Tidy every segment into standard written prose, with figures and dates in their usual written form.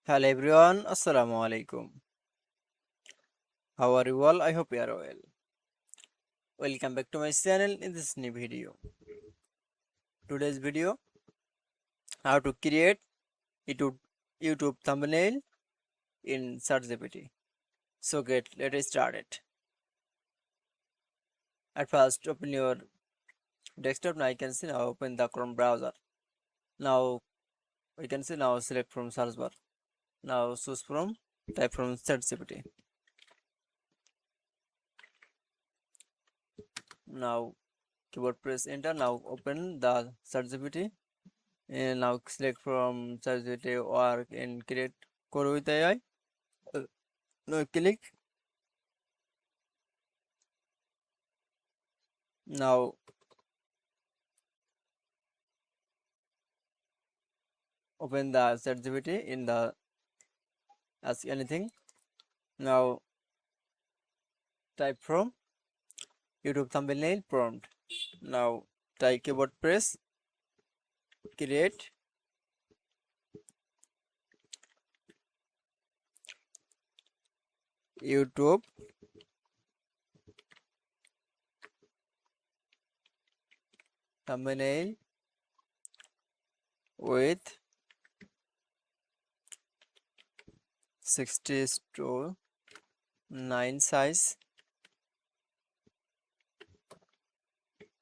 Hello everyone, Assalamu alaikum. How are you all? I hope you are well. Welcome back to my channel in this new video. Today's video, how to create YouTube, YouTube thumbnail in ChatGPT. So let's start it. At first, open your desktop. Now you can see now open the Chrome browser. Now we can see now select from search bar. Now choose from type from ChatGPT. Now keyboard press enter. Now open the ChatGPT. And now select from ChatGPT or and create Core with AI. Now click. Now open the ChatGPT in the ask anything. Now type from YouTube thumbnail prompt. Now type keyboard press create YouTube thumbnail with 60:9 size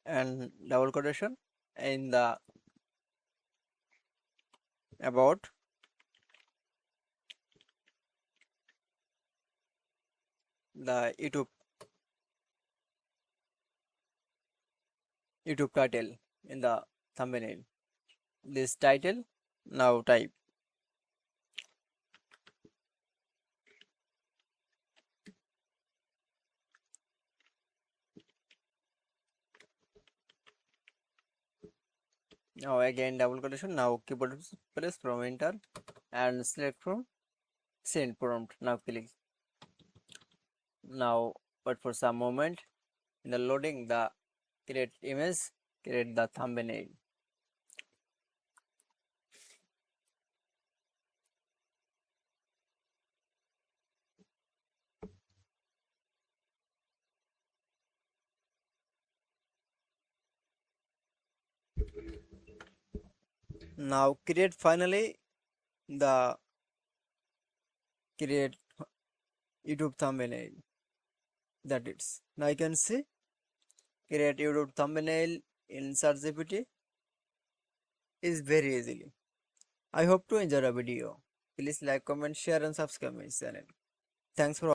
and double quotation in the about the YouTube title in the thumbnail. This title now type. Now again double quotation. Now keyboard press from enter and select from send prompt. Now click. Now wait for some moment. In the loading the create image, create the thumbnail. Now create finally the create YouTube thumbnail. That it's now you can see create YouTube thumbnail in ChatGPT is very easily. I hope to enjoy the video. Please like, comment, share and subscribe my channel. Thanks for